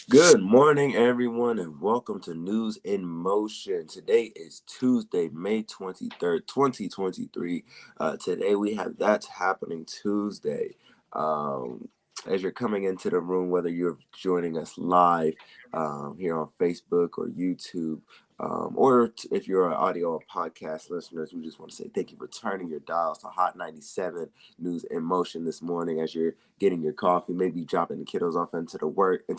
Good morning, everyone, and welcome to News in Motion. Today is Tuesday, May 23rd, 2023. Today we have That's Happening Tuesday. Um, as you're coming into the room, whether you're joining us live here on Facebook or YouTube, if you're an audio or podcast listeners, we just want to say thank you for turning your dials to Hot 97 News in Motion this morning as you're getting your coffee, maybe dropping the kiddos off into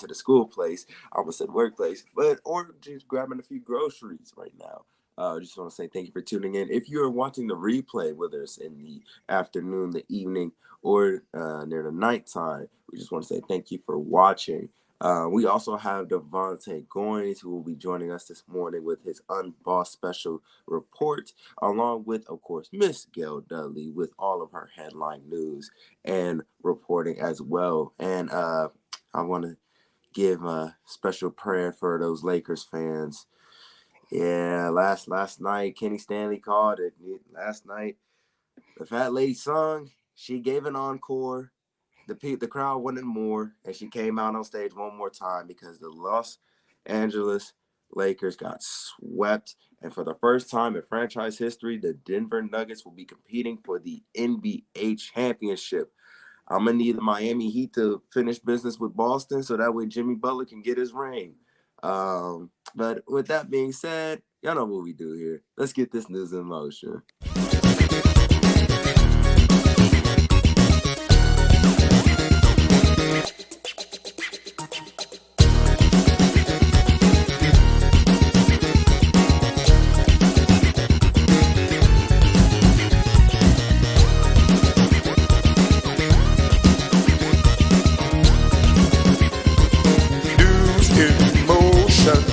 the school place. I almost said workplace, but or just grabbing a few groceries right now. Just want to say thank you for tuning in. If you're watching the replay, whether it's in the afternoon, the evening, or near the nighttime, we just want to say thank you for watching. We also have Devontae Goins, who will be joining us this morning with his Unbossed special report, along with, of course, Miss Gail Dudley with all of her headline news and reporting as well. And I want to give a special prayer for those Lakers fans. Yeah, last night Kenny Stanley called it. Last night the Fat Lady sung. She gave an encore. The crowd wanted more, and she came out on stage one more time because the Los Angeles Lakers got swept. And for the first time in franchise history, the Denver Nuggets will be competing for the NBA championship. I'm gonna need the Miami Heat to finish business with Boston so that way Jimmy Butler can get his ring. But with that being said, y'all know what we do here. Let's get this news in motion. News in motion.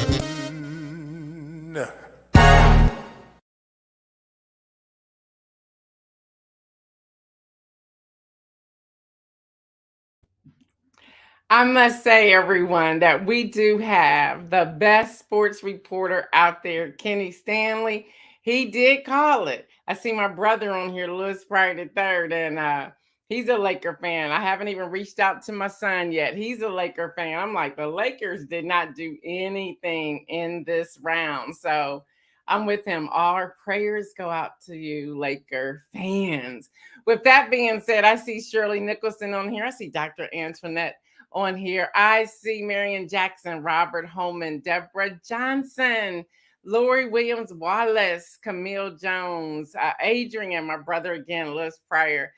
I must say, everyone, that we do have the best sports reporter out there, Kenny Stanley. He did call it. I see my brother on here, Louis Pryor the third, and he's a Laker fan. I haven't even reached out to my son yet. He's a Laker fan. I'm like, the Lakers did not do anything in this round. So I'm with him. All our prayers go out to you, Laker fans. With that being said, I see Shirley Nicholson on here. I see Dr. Antoinette on here. I see Marion Jackson, Robert Holman, Deborah Johnson, Lori Williams Wallace, Camille Jones, Adrian, my brother again, Liz Pryor,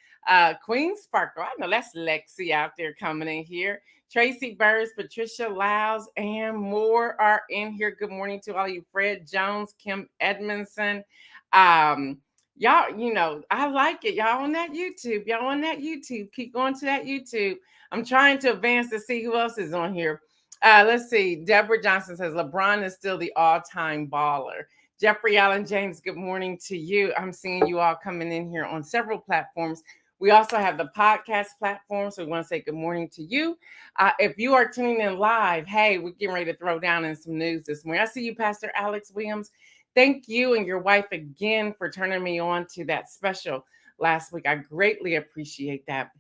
Queen Sparkle. I know that's Lexi out there coming in here. Tracy Burrs, Patricia Lyles, and more are in here. Good morning to all you. Fred Jones, Kim Edmondson. Y'all, I like it. Y'all on that YouTube. Y'all on that YouTube. Keep going to that YouTube. I'm trying to advance to see who else is on here. Let's see. Deborah Johnson says LeBron is still the all-time baller. Jeffrey Allen James, good morning to you. I'm seeing you all coming in here on several platforms. We also have the podcast platform, so we want to say good morning to you. If you are tuning in live, hey, we're getting ready to throw down in some news this morning. I see you, Pastor Alex Williams. Thank you and your wife again for turning me on to that special last week. I greatly appreciate that.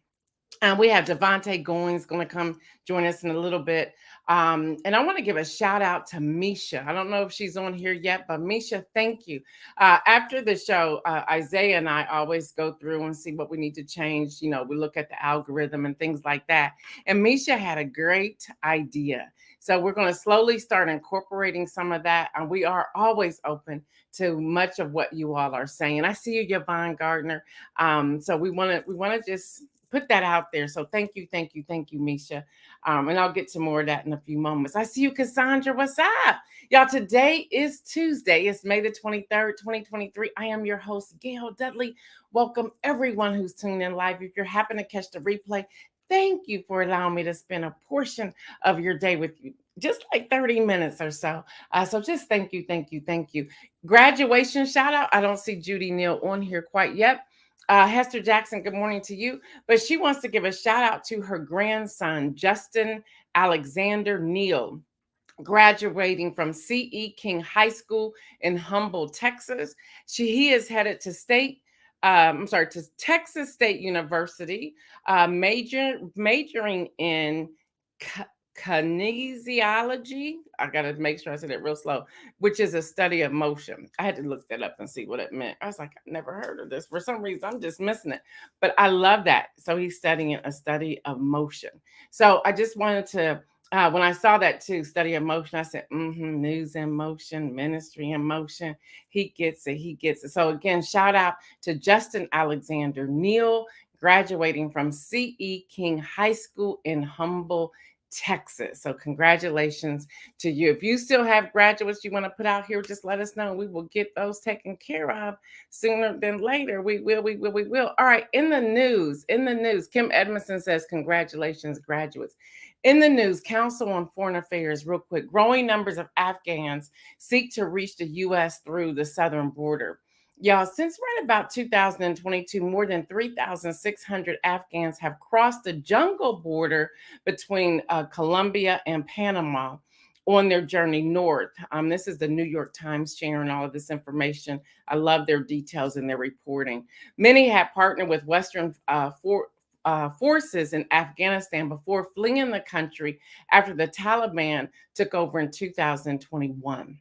We have Devontae Goins going to come join us in a little bit. And I want to give a shout out to Misha. I don't know if she's on here yet, but Misha, thank you. After the show, Isaiah and I always go through and see what we need to change. We look at the algorithm and things like that. And Misha had a great idea. So we're going to slowly start incorporating some of that. And we are always open to much of what you all are saying. I see you, Yvonne Gardner. So we want to just put that out there. So thank you, Misha. And I'll get to more of that in a few moments. I see you, Cassandra. What's up? Y'all, today is Tuesday. It's May the 23rd, 2023. I am your host, Gail Dudley. Welcome everyone who's tuning in live. If you're happen to catch the replay, thank you for allowing me to spend a portion of your day with you. Just like 30 minutes or so. So just thank you. Graduation shout out. I don't see Judy Neal on here quite yet. Hester Jackson, good morning to you. But she wants to give a shout out to her grandson, Justin Alexander Neal, graduating from C.E. King High School in Humble, Texas. He is headed to to Texas State University, majoring in kinesiology. I got to make sure I said it real slow, which is a study of motion. I had to look that up and see what it meant. I was like, I never heard of this. For some reason, I'm just missing it. But I love that. So he's studying a study of motion. So I just wanted to, when I saw that too, study of motion, I said, news in motion, ministry in motion. He gets it. He gets it. So again, shout out to Justin Alexander Neal, graduating from C.E. King High School in Humble, Texas. So congratulations to you. If you still have graduates you want to put out here, just let us know. We will get those taken care of sooner than later. We will, we will, we will. All right, in the news, Kim Edmondson says, congratulations, graduates. In the news, Council on Foreign Affairs, real quick, growing numbers of Afghans seek to reach the U.S. through the southern border. Y'all, since right about 2022, more than 3,600 Afghans have crossed the jungle border between Colombia and Panama on their journey north. This is the New York Times sharing all of this information. I love their details and their reporting. Many have partnered with Western forces in Afghanistan before fleeing the country after the Taliban took over in 2021.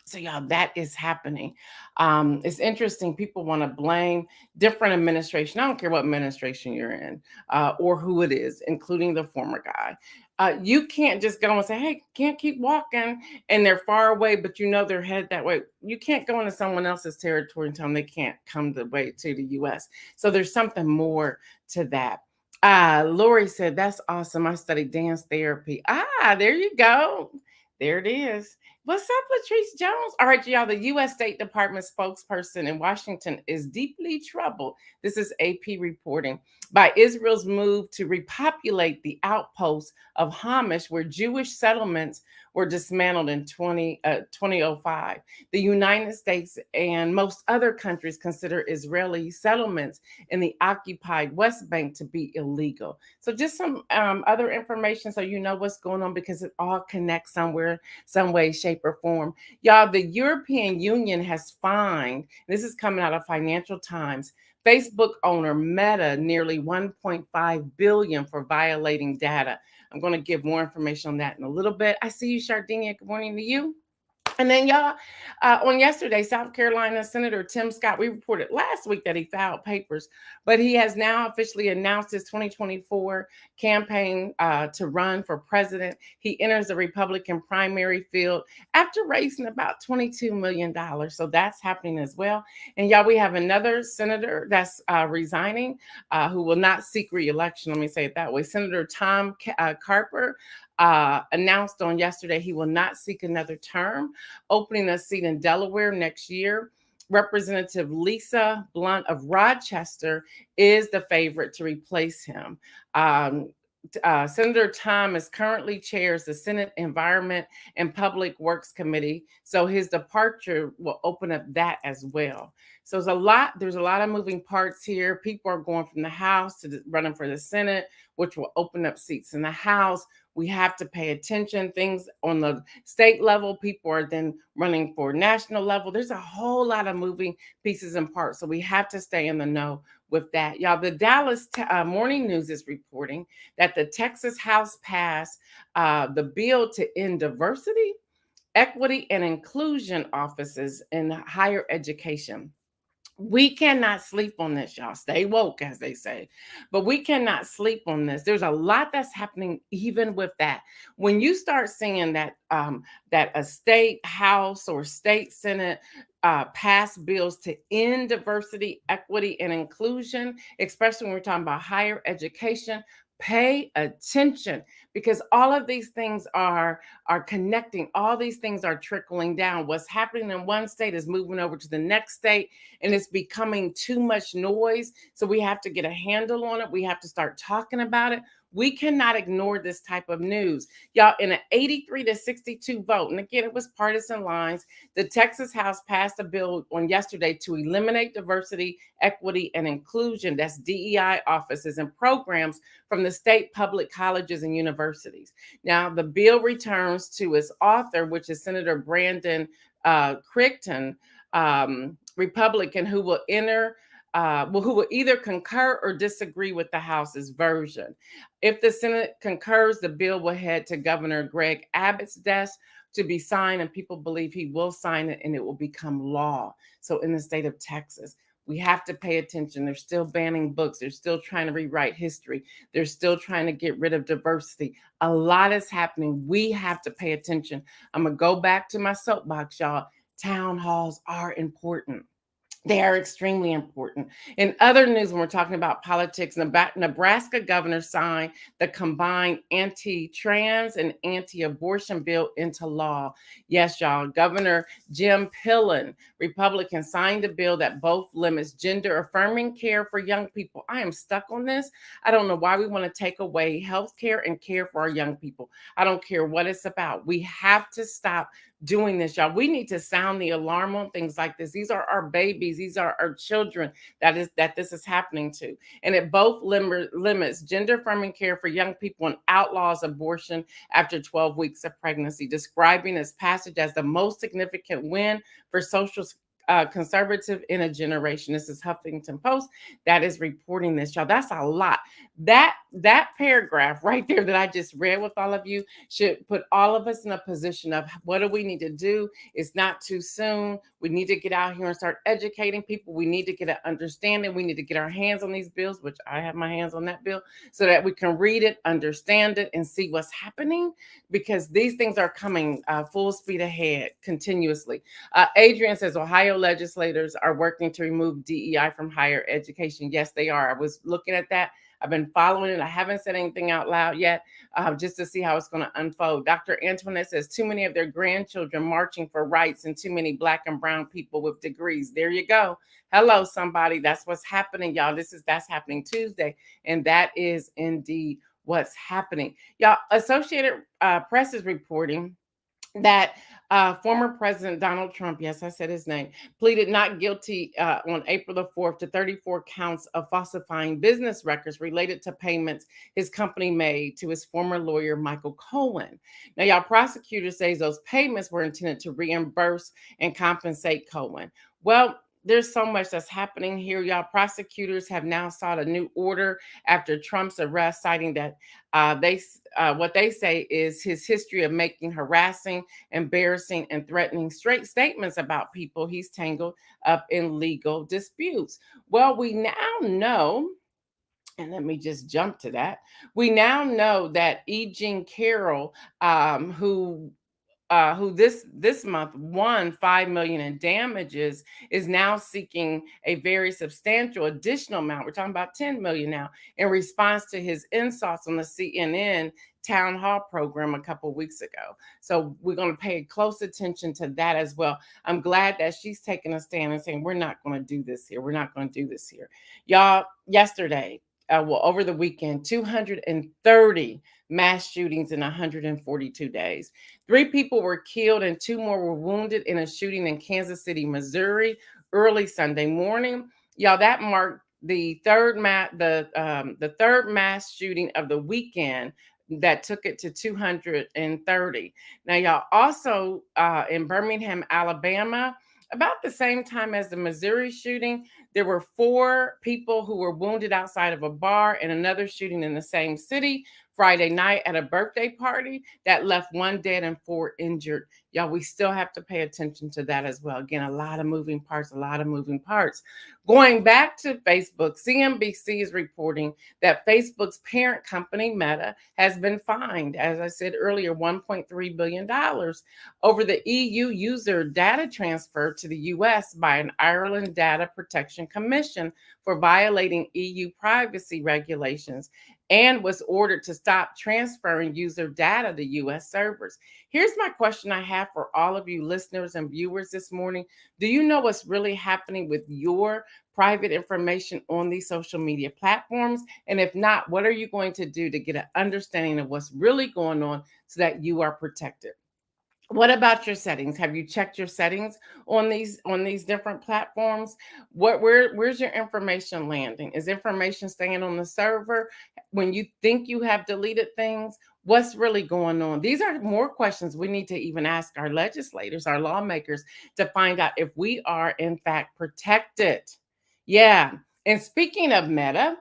So, y'all, that is happening. It's interesting. People want to blame different administration. I don't care what administration you're in or who it is, including the former guy. You can't just go and say, hey, can't keep walking, and they're far away, but you know they're headed that way. You can't go into someone else's territory and tell them they can't come the way to the U.S. So there's something more to that. Lori said, that's awesome. I studied dance therapy. There you go. There it is. What's up, Latrice Jones? All right, y'all. The U.S. State Department spokesperson in Washington is deeply troubled. This is AP reporting by Israel's move to repopulate the outposts of Hamish, where Jewish settlements were dismantled in 2005. The United States and most other countries consider Israeli settlements in the occupied West Bank to be illegal. So just some other information so you know what's going on, because it all connects somewhere, some way, shape, or form. Y'all, the European Union has fined, this is coming out of Financial Times, Facebook owner Meta nearly 1.5 billion for violating data. I'm going to give more information on that in a little bit. I see you, Shardinia. Good morning to you. And then, y'all, on yesterday, South Carolina Senator Tim Scott, we reported last week that he filed papers, but he has now officially announced his 2024 campaign to run for president. He enters the Republican primary field after raising about $22 million. So that's happening as well. And y'all, we have another senator that's resigning who will not seek re-election. Let me say it that way. Senator Tom Carper announced on yesterday he will not seek another term, opening a seat in Delaware next year. Representative Lisa Blunt of Rochester is the favorite to replace him. Senator Thomas currently chairs the Senate Environment and Public Works Committee, so his departure will open up that as well. So there's a lot of moving parts here. People are going from the House to running for the Senate, which will open up seats in the House. We have to pay attention. Things on the state level, people are then running for national level. There's a whole lot of moving pieces and parts, so we have to stay in the know with that. Y'all, the Dallas Morning News is reporting that the Texas House passed the bill to end diversity, equity, and inclusion offices in higher education. We cannot sleep on this, y'all. Stay woke, as they say. But we cannot sleep on this. There's a lot that's happening even with that. When you start seeing that that a state house or state senate pass bills to end diversity, equity, and inclusion, especially when we're talking about higher education, pay attention, because all of these things are connecting. All these things are trickling down. What's happening in one state is moving over to the next state, and it's becoming too much noise. So we have to get a handle on it. We have to start talking about it. We cannot ignore this type of news. Y'all, in an 83-62 vote, and again, it was partisan lines, the Texas House passed a bill on yesterday to eliminate diversity, equity, and inclusion, that's DEI offices and programs from the state public colleges and universities. Now, the bill returns to its author, which is Senator Brandon Crichton, Republican, who will enter who will either concur or disagree with the House's version. If the Senate concurs, the bill will head to Governor Greg Abbott's desk to be signed, and people believe he will sign it and it will become law. So, in the state of Texas, we have to pay attention. They're still banning books. They're still trying to rewrite history. They're still trying to get rid of diversity. A lot is happening. We have to pay attention. I'm going to go back to my soapbox, y'all. Town halls are important. They are extremely important. In other news, when we're talking about politics, Nebraska governor signed the combined anti-trans and anti-abortion bill into law. Yes, y'all. Governor Jim Pillen, Republican, signed a bill that both limits gender-affirming care for young people. I am stuck on this. I don't know why we want to take away health care and care for our young people. I don't care what it's about. We have to stop doing this, y'all. We need to sound the alarm on things like this. These are our babies. These are our children that this is happening to. And it both limits gender affirming care for young people and outlaws abortion after 12 weeks of pregnancy, describing this passage as the most significant win for social conservative in a generation. This is Huffington Post that is reporting this, y'all. That's a lot. That paragraph right there that I just read with all of you should put all of us in a position of what do we need to do. It's not too soon. We need to get out here and start educating people. We need to get an understanding. We need to get our hands on these bills, which I have my hands on that bill, so that we can read it, understand it, and see what's happening, because these things are coming full speed ahead continuously. Adrian says Ohio legislators are working to remove DEI from higher education. Yes, they are. I was looking at that. I've been following it. I haven't said anything out loud yet, just to see how it's going to unfold. Dr. Antoinette says too many of their grandchildren marching for rights and too many Black and brown people with degrees. There you go. Hello, somebody. That's what's happening, y'all. That's happening Tuesday, and that is indeed what's happening, y'all. Associated Press is reporting that former President Donald Trump, yes, I said his name, pleaded not guilty on April the 4th to 34 counts of falsifying business records related to payments his company made to his former lawyer, Michael Cohen. Now, y'all, prosecutors say those payments were intended to reimburse and compensate Cohen. Well, there's so much that's happening here, y'all. Prosecutors have now sought a new order after Trump's arrest, citing that what they say is his history of making harassing, embarrassing, and threatening straight statements about people he's tangled up in legal disputes. Well, we now know, and let me just jump to that. We now know that E. Jean Carroll, who this month won $5 million in damages, is now seeking a very substantial additional amount. We're talking about $10 million now, in response to his insults on the CNN town hall program a couple of weeks ago. So we're going to pay close attention to that as well. I'm glad that she's taking a stand and saying, we're not going to do this here. We're not going to do this here. Y'all, yesterday, over the weekend, 230 mass shootings in 142 days. 3 people were killed and 2 more were wounded in a shooting in Kansas City, Missouri, early Sunday morning. Y'all, that marked the third mass shooting of the weekend that took it to 230. Now, y'all, also in Birmingham, Alabama, about the same time as the Missouri shooting, there were 4 people who were wounded outside of a bar, and another shooting in the same city Friday night at a birthday party that left 1 dead and 4 injured. Y'all, we still have to pay attention to that as well. Again, a lot of moving parts. Going back to Facebook, CNBC is reporting that Facebook's parent company, Meta, has been fined, as I said earlier, $1.3 billion over the EU user data transfer to the US by an Ireland Data Protection Commission for violating EU privacy regulations, and was ordered to stop transferring user data to US servers. Here's my question I have for all of you listeners and viewers this morning. Do you know what's really happening with your private information on these social media platforms? And if not, what are you going to do to get an understanding of what's really going on so that you are protected? What about your settings? Have you checked your settings on these different platforms? Where's your information landing? Is information staying on the server when you think you have deleted things? What's really going on? These are more questions we need to even ask our legislators, our lawmakers, to find out if we are in fact protected. Yeah. And speaking of Meta,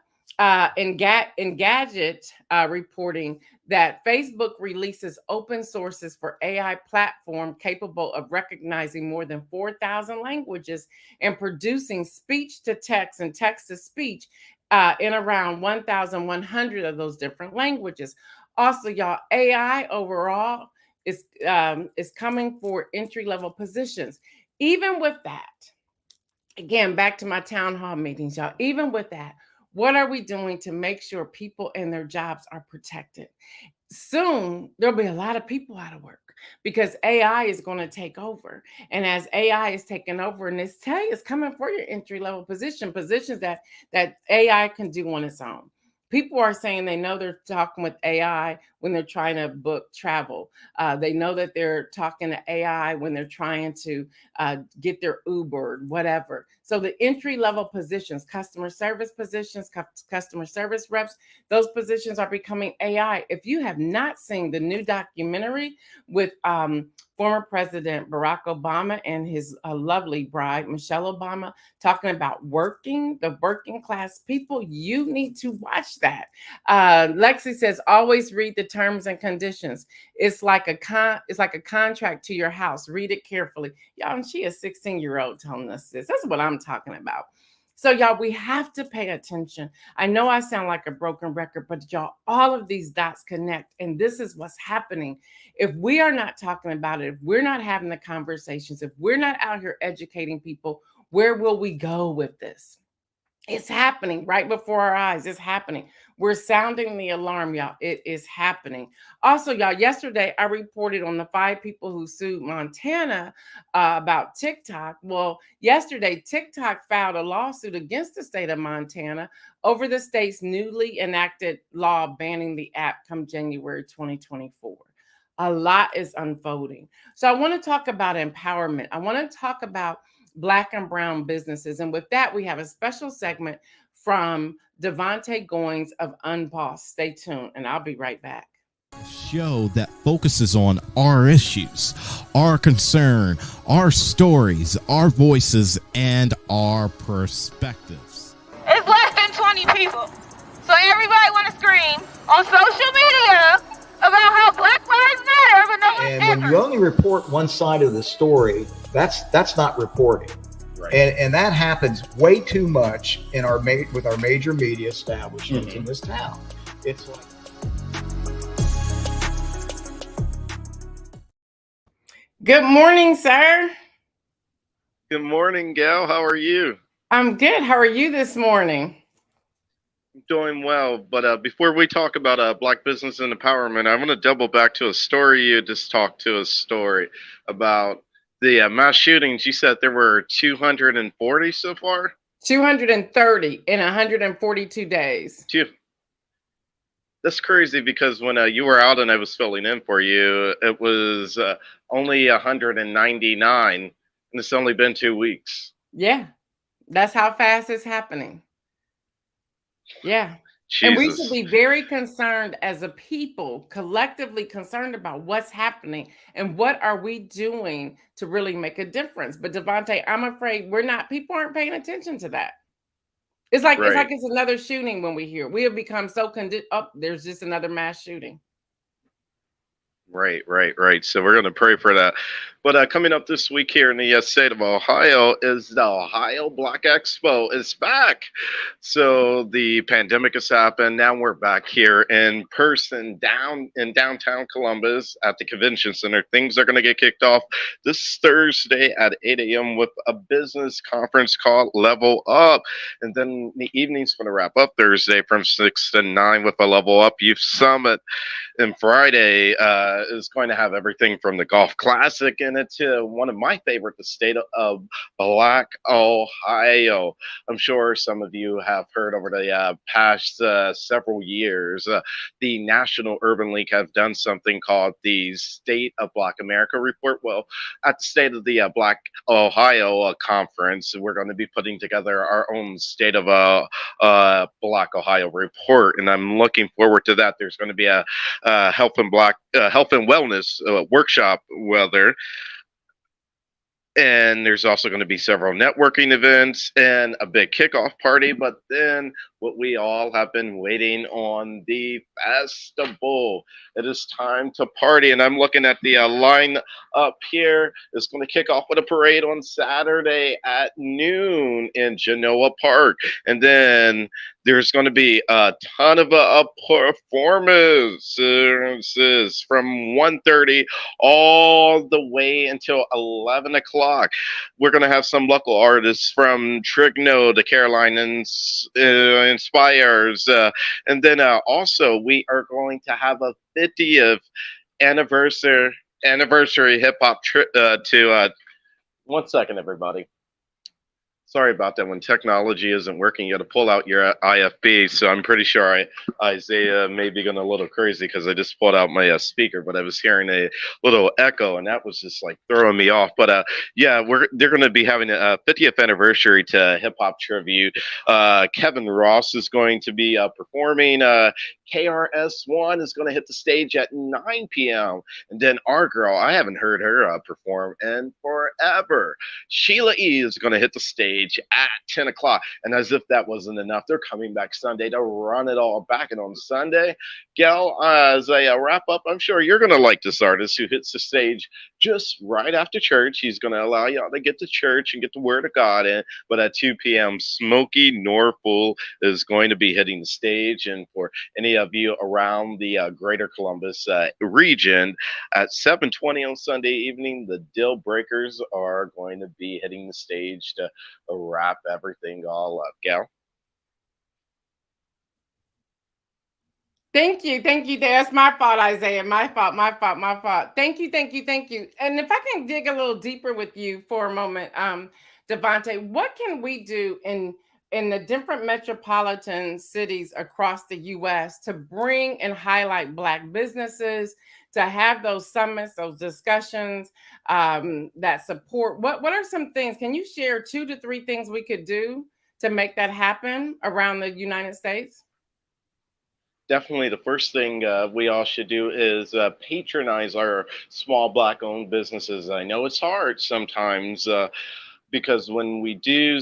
in Gadget reporting that Facebook releases open sources for AI platform capable of recognizing more than 4,000 languages and producing speech to text and text to speech in around 1,100 of those different languages. Also, y'all, AI overall is coming for entry level positions. Even with that, again, back to my town hall meetings, y'all. Even with that, what are we doing to make sure people and their jobs are protected? Soon there'll be a lot of people out of work because AI is going to take over. And as AI is taking over, and it's coming for your entry level positions that AI can do on its own. People are saying they know they're talking with AI when they're trying to book travel. They know that they're talking to AI when they're trying to get their Uber, whatever. So the entry level positions, customer service positions, customer service reps, those positions are becoming AI. If you have not seen the new documentary with former President Barack Obama and his lovely bride, Michelle Obama, talking about the working class people, you need to watch that. Lexi says, always read the terms and conditions. It's like a contract to your house. Read it carefully. Y'all, and she is 16-year-old telling us this. That's what I'm talking about. So, y'all, we have to pay attention. I know I sound like a broken record, but y'all, all of these dots connect, and this is what's happening. If we are not talking about it, if we're not having the conversations, if we're not out here educating people, where will we go with this? It's happening right before our eyes. It's happening. We're sounding the alarm, y'all. It is happening. Also, y'all, yesterday I reported on the 5 people who sued Montana about TikTok. Well, yesterday TikTok filed a lawsuit against the state of Montana over the state's newly enacted law banning the app come January 2024. A lot is unfolding. So I want to talk about empowerment. I want to talk about Black and brown businesses. And with that, we have a special segment from Devontae Goins of Unbossed. Stay tuned, and I'll be right back. Show that focuses on our issues, our concern, our stories, our voices, and our perspectives. It's less than 20 people. So everybody want to scream on social media about how Black Lives Matter, but no one's And when you only report one side of the story, that's not reporting. Right. And that happens way too much in with our major media establishments in this town. It's like, Good morning, sir. Good morning, Gail. How are you? I'm good. How are you this morning? Doing well. But before we talk about Black business and empowerment, I want to double back to a story you just talked to, a story about the mass shootings. You said there were 240 so far? 230 in 142 days. That's crazy because when you were out and I was filling in for you, it was only 199, and it's only been 2 weeks. Yeah, that's how fast it's happening. Yeah. Jesus. And we should be very concerned as a people, collectively concerned about what's happening and what are we doing to really make a difference. But Devontae, I'm afraid people aren't paying attention to that. It's like it's another shooting when we hear. We have become so there's just another mass shooting. Right. So we're going to pray for that. But coming up this week here in the state of Ohio is the Ohio Black Expo. It's back. So the pandemic has happened. Now we're back here in person down in downtown Columbus at the convention center. Things are going to get kicked off this Thursday at 8 a.m. with a business conference called Level Up. And then the evening's going to wrap up Thursday from 6 to 9 with a Level Up Youth Summit. And Friday is going to have everything from the Golf Classic in it to one of my favorite, the state of Black Ohio. I'm sure some of you have heard over the past several years, the National Urban League have done something called the State of Black America Report. Well, at the State of the Black Ohio conference, we're going to be putting together our own State of Black Ohio report, and I'm looking forward to that. There's going to be a health and wellness workshop, And there's also going to be several networking events and a big kickoff party. But then what we all have been waiting on, the festival. It is time to party. And I'm looking at the line up here. It's going to kick off with a parade on Saturday at noon in Genoa Park. And then there's going to be a ton of performances from 1:30 all the way until 11 o'clock. We're going to have some local artists from Trigno to Caroline Inspires. And then also we are going to have a 50th anniversary hip hop trip to 1 second, everybody. Sorry about that. When technology isn't working, you got to pull out your IFB. So I'm pretty sure Isaiah may be going a little crazy because I just pulled out my speaker, but I was hearing a little echo, and that was just like throwing me off. But yeah, they're going to be having a 50th anniversary to Hip Hop Tribute. Kevin Ross is going to be performing. KRS-One is going to hit the stage at 9 p.m. And then our girl, I haven't heard her perform in forever. Sheila E. is going to hit the stage at 10 o'clock. And as if that wasn't enough, they're coming back Sunday to run it all back. And on Sunday, Gail, as I wrap up, I'm sure you're going to like this artist who hits the stage just right after church. He's going to allow y'all to get to church and get the word of God in. But at 2 p.m., Smokey Norfolk is going to be hitting the stage. And for any of you around the greater Columbus region, at 7:20 on Sunday evening, the Deal Breakers are going to be hitting the stage to wrap everything all up. Gal? Thank you. Thank you. That's my fault, Isaiah. My fault. My fault. My fault. Thank you. Thank you. Thank you. And if I can dig a little deeper with you for a moment, Devontae, what can we do in the different metropolitan cities across the U.S. to bring and highlight Black businesses, to have those summits, those discussions that support? What are some things? Can you share 2 to 3 things we could do to make that happen around the United States? Definitely the first thing we all should do is patronize our small Black owned businesses. I know it's hard sometimes because when we do,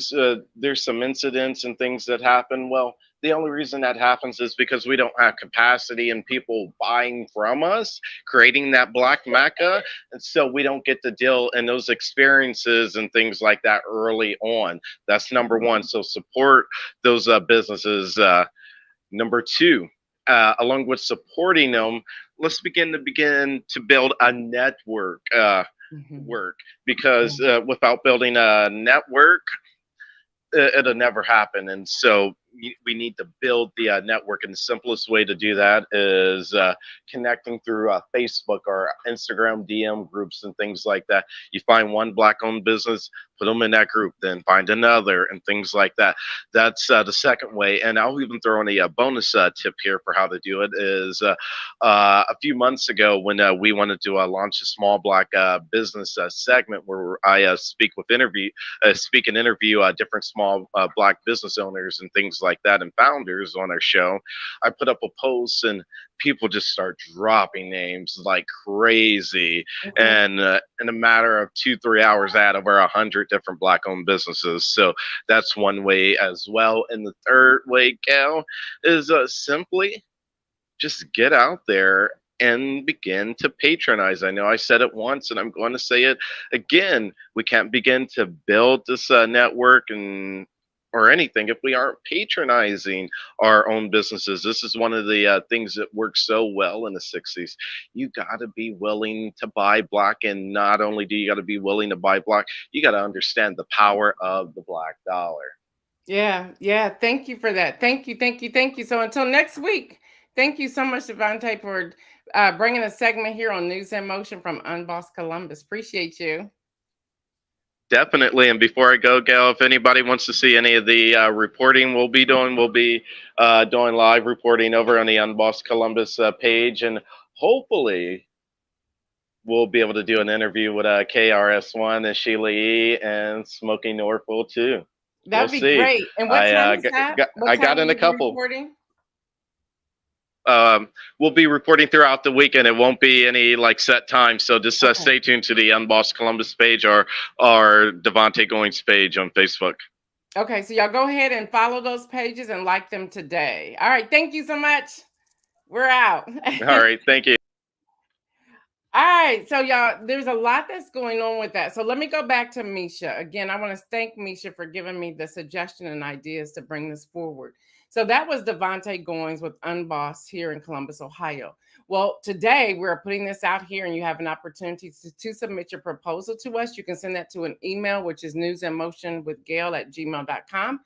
there's some incidents and things that happen. Well, the only reason that happens is because we don't have capacity and people buying from us, creating that Black Mecca. And so we don't get the deal and those experiences and things like that early on. That's number one. So support those businesses. Number two, along with supporting them, let's begin to build a network. Work, because without building a network, it'll never happen. And so we need to build the network, and the simplest way to do that is connecting through Facebook or Instagram DM groups and things like that. You find one Black owned business, put them in that group, then find another and things like that. That's the second way. And I'll even throw in a bonus tip here for how to do it is a few months ago when we wanted to launch a small Black business segment where I speak and interview different small Black business owners and things like that and founders on our show. I put up a post and people just start dropping names like crazy. And in a matter of 2-3 hours, I had over 100 different Black owned businesses. So that's one way as well. And the third way, Gail, is simply just get out there and begin to patronize. I know I said it once and I'm going to say it again. We can't begin to build this network or anything if we aren't patronizing our own businesses. This is one of the things that worked so well in the 60s. You got to be willing to buy Black, and not only do you got to be willing to buy Black, you got to understand the power of the Black dollar. Yeah, yeah. Thank you for that. Thank you, thank you, thank you. So until next week, thank you so much, Devontae, for bringing a segment here on News in Motion from Unbossed Columbus. Appreciate you. Definitely. And before I go, Gail, if anybody wants to see any of the reporting we'll be doing live reporting over on the Unbossed Columbus page. And hopefully we'll be able to do an interview with KRS-One and Sheila E. and Smokey Norfolk too. That'd be great. And what time is that? I got in a couple. we'll be reporting throughout the weekend. It won't be any like set time. So just Okay. stay tuned to the Unbossed Columbus page or our Devontae Goings page on Facebook. Okay, so y'all go ahead and follow those pages and like them today. All right, thank you so much. We're out. All right. Thank you. All right, so y'all, there's a lot that's going on with that. So let me go back to Misha. Again, I want to thank Misha for giving me the suggestion and ideas to bring this forward. So that was Devontae Goings with Unbossed here in Columbus, Ohio. Well, today we're putting this out here and you have an opportunity to submit your proposal to us. You can send that to an email, which is newsinmotionwithgail@gmail.com.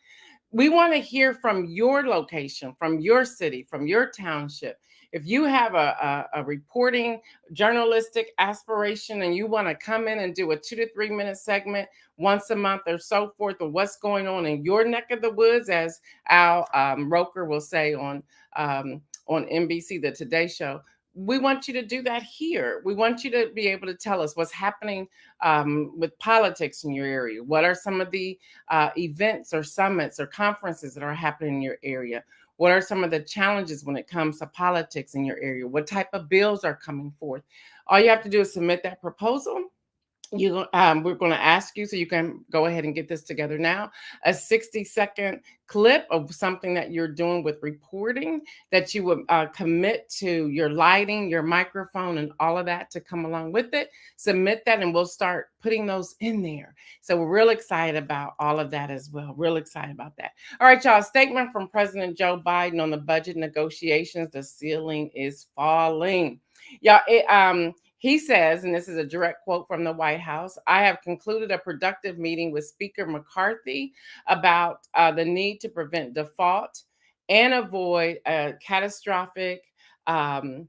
We want to hear from your location, from your city, from your township. If you have a reporting journalistic aspiration and you want to come in and do a 2 to 3 minute segment once a month or so forth of what's going on in your neck of the woods, as Al Roker will say on NBC, the Today Show, we want you to do that here. We want you to be able to tell us what's happening with politics in your area. What are some of the events or summits or conferences that are happening in your area? What are some of the challenges when it comes to politics in your area? What type of bills are coming forth? All you have to do is submit that proposal. We're going to ask you, so you can go ahead and get this together now, a 60-second clip of something that you're doing with reporting that you would commit to your lighting, your microphone, and all of that to come along with it. Submit that and we'll start putting those in there. So we're real excited about all of that as well. Real excited about that. All right, y'all, statement from President Joe Biden on the budget negotiations. The ceiling is falling. Y'all, he says, and this is a direct quote from the White House, "I have concluded a productive meeting with Speaker McCarthy about the need to prevent default and avoid a catastrophic, and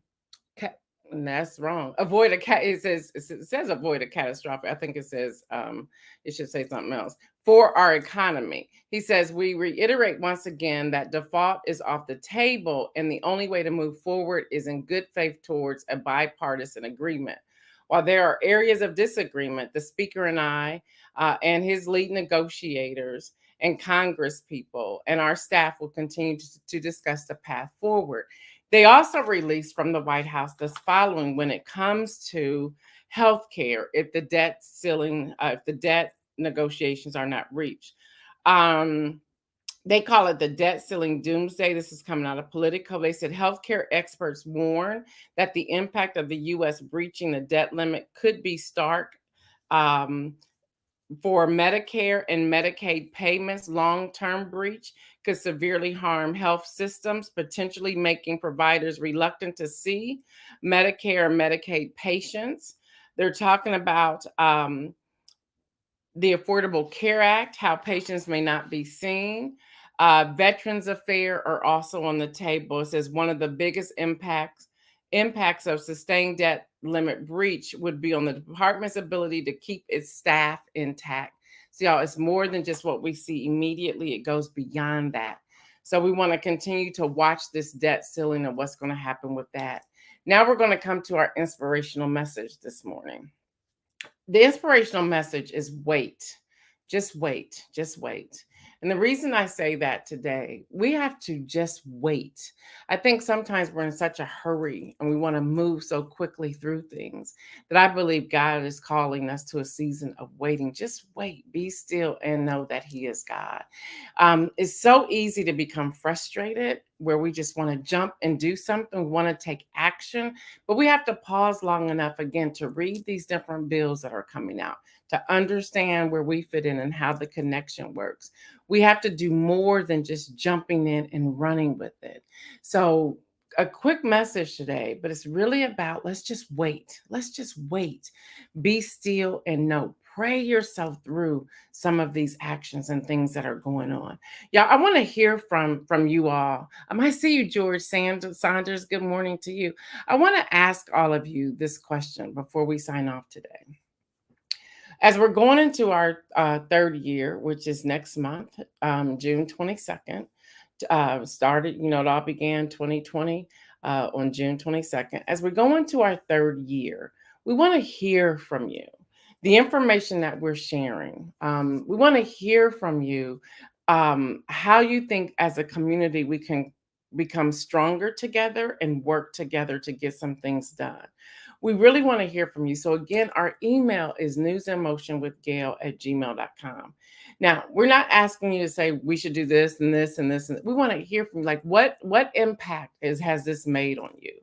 that's wrong. It says avoid a catastrophe. I think it says it should say something else. For our economy." He says, "We reiterate once again that default is off the table and the only way to move forward is in good faith towards a bipartisan agreement. While there are areas of disagreement, the speaker and I and his lead negotiators and Congress people and our staff will continue to discuss the path forward." They also released from the White House this following: when it comes to healthcare, if the debt ceiling, if the debt negotiations are not reached. They call it the debt ceiling doomsday. This is coming out of Politico. They said healthcare experts warn that the impact of the U.S. breaching the debt limit could be stark. For Medicare and Medicaid payments, long-term breach could severely harm health systems, potentially making providers reluctant to see Medicare and Medicaid patients. They're talking about the Affordable Care Act, how patients may not be seen. Veterans Affairs are also on the table. It says one of the biggest impacts of sustained debt limit breach would be on the department's ability to keep its staff intact. So, y'all, it's more than just what we see immediately. It goes beyond that. So we want to continue to watch this debt ceiling and what's going to happen with that. Now we're going to come to our inspirational message this morning. The inspirational message is wait. Just wait. Just wait. And the reason I say that today, we have to just wait. I think sometimes we're in such a hurry and we want to move so quickly through things that I believe God is calling us to a season of waiting. Just wait, be still, and know that He is God. It's so easy to become frustrated where we just want to jump and do something, we want to take action, but we have to pause long enough again to read these different bills that are coming out, to understand where we fit in and how the connection works. We have to do more than just jumping in and running with it. So a quick message today, but it's really about let's just wait. Let's just wait. Be still and know. Pray yourself through some of these actions and things that are going on. Yeah, I want to hear from you all. I might see you, George Saunders. Good morning to you. I want to ask all of you this question before we sign off today. As we're going into our third year, which is next month, June 22nd, started, it all began 2020 on June 22nd. As we go into our third year, we want to hear from you. The information that we're sharing, we want to hear from you how you think as a community we can become stronger together and work together to get some things done. We really want to hear from you. So again, our email is newsinmotionwithgail@gmail.com. Now, we're not asking you to say we should do this and this and this. And we want to hear from you, like what impact has this made on you?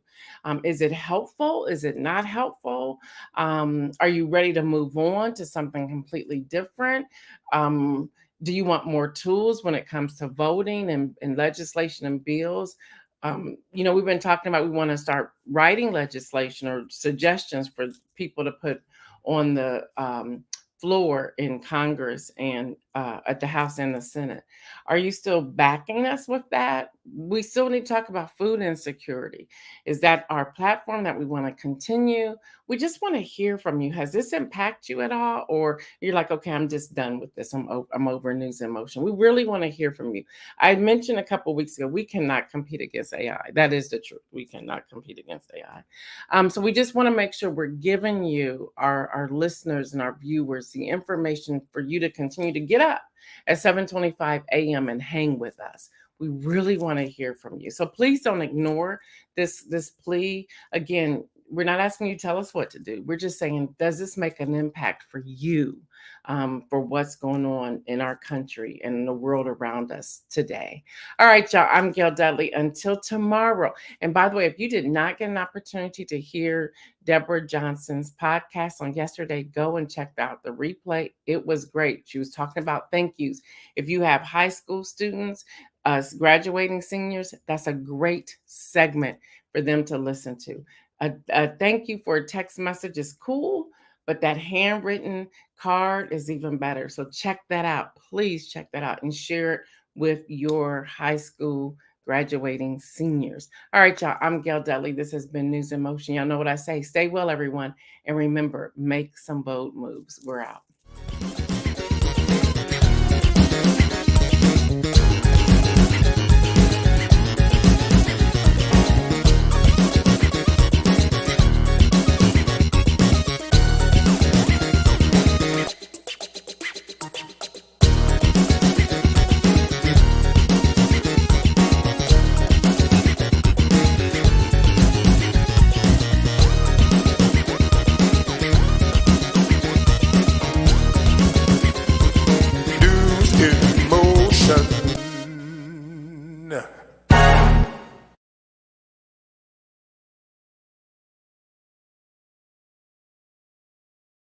Is it helpful? Is it not helpful? Are you ready to move on to something completely different? Do you want more tools when it comes to voting and legislation and bills? We've been talking about we want to start writing legislation or suggestions for people to put on the floor in Congress and at the House and the Senate. Are you still backing us with that? We still need to talk about food insecurity. Is that our platform that we want to continue? We just want to hear from you. Has this impacted you at all? Or you're like, okay, I'm just done with this. I'm over News in Motion. We really want to hear from you. I mentioned a couple of weeks ago, we cannot compete against AI. That is the truth. We cannot compete against AI. So we just want to make sure we're giving you, our listeners and our viewers, the information for you to continue to get up at 7:25 a.m. and hang with us. We really want to hear from you. So please don't ignore this plea. Again, we're not asking you to tell us what to do. We're just saying, does this make an impact for you, for what's going on in our country and in the world around us today? All right, y'all, I'm Gail Dudley. Until tomorrow. And by the way, if you did not get an opportunity to hear Deborah Johnson's podcast on yesterday, go and check out the replay. It was great. She was talking about thank yous. If you have high school students, graduating seniors, that's a great segment for them to listen to. A thank you for a text message is cool, but that handwritten card is even better. So check that out. Please check that out and share it with your high school graduating seniors. All right, y'all. I'm Gail Dudley. This has been News in Motion. Y'all know what I say. Stay well, everyone. And remember, make some bold moves. We're out. News in motion.